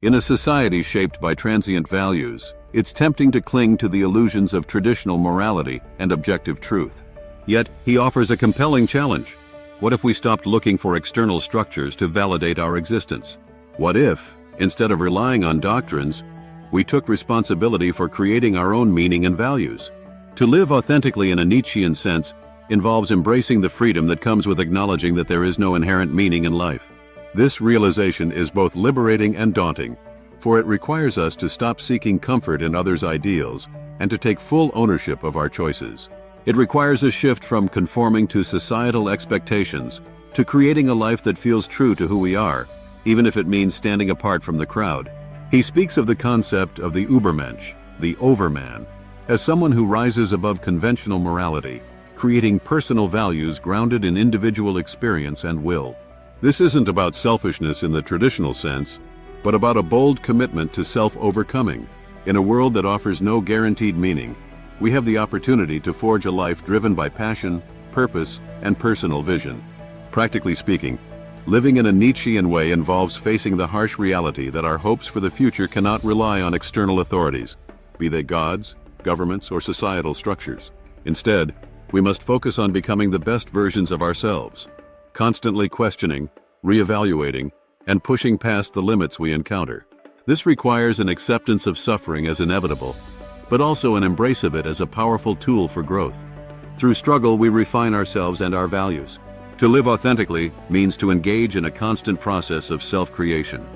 In a society shaped by transient values, it's tempting to cling to the illusions of traditional morality and objective truth. Yet, he offers a compelling challenge. What if we stopped looking for external structures to validate our existence? What if, instead of relying on doctrines, we took responsibility for creating our own meaning and values? To live authentically in a Nietzschean sense involves embracing the freedom that comes with acknowledging that there is no inherent meaning in life. This realization is both liberating and daunting, for it requires us to stop seeking comfort in others' ideals and to take full ownership of our choices. It requires a shift from conforming to societal expectations to creating a life that feels true to who we are, even if it means standing apart from the crowd. He speaks of the concept of the Übermensch, the overman, as someone who rises above conventional morality, creating personal values grounded in individual experience and will. This isn't about selfishness in the traditional sense, but about a bold commitment to self-overcoming. In a world that offers no guaranteed meaning, we have the opportunity to forge a life driven by passion, purpose, and personal vision. Practically speaking, living in a Nietzschean way involves facing the harsh reality that our hopes for the future cannot rely on external authorities, be they gods, governments, or societal structures. Instead, we must focus on becoming the best versions of ourselves, constantly questioning, reevaluating, and pushing past the limits we encounter. This requires an acceptance of suffering as inevitable, but also an embrace of it as a powerful tool for growth. Through struggle, we refine ourselves and our values. To live authentically means to engage in a constant process of self-creation.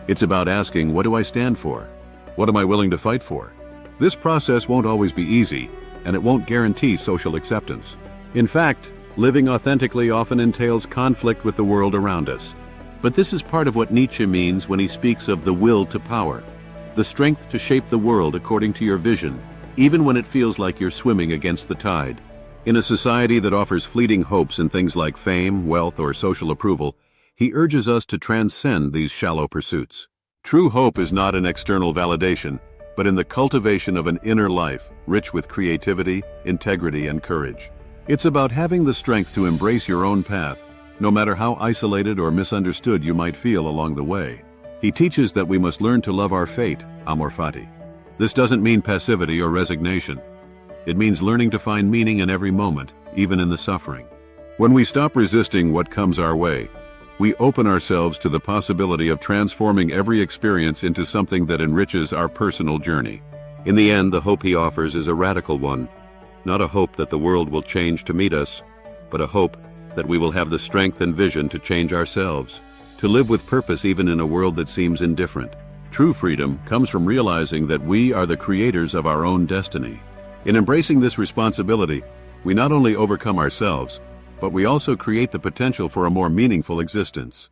It's about asking, what do I stand for? What am I willing to fight for? This process won't always be easy, and it won't guarantee social acceptance. In fact, living authentically often entails conflict with the world around us. But this is part of what Nietzsche means when he speaks of the will to power, the strength to shape the world according to your vision, even when it feels like you're swimming against the tide. In a society that offers fleeting hopes in things like fame, wealth, or social approval, he urges us to transcend these shallow pursuits. True hope is not in external validation, but in the cultivation of an inner life, rich with creativity, integrity, and courage. It's about having the strength to embrace your own path, no matter how isolated or misunderstood you might feel along the way. He teaches that we must learn to love our fate, amor fati. This doesn't mean passivity or resignation. It means learning to find meaning in every moment, even in the suffering. When we stop resisting what comes our way, we open ourselves to the possibility of transforming every experience into something that enriches our personal journey. In the end, the hope he offers is a radical one. Not a hope that the world will change to meet us, but a hope that we will have the strength and vision to change ourselves, to live with purpose even in a world that seems indifferent. True freedom comes from realizing that we are the creators of our own destiny. In embracing this responsibility, we not only overcome ourselves, but we also create the potential for a more meaningful existence.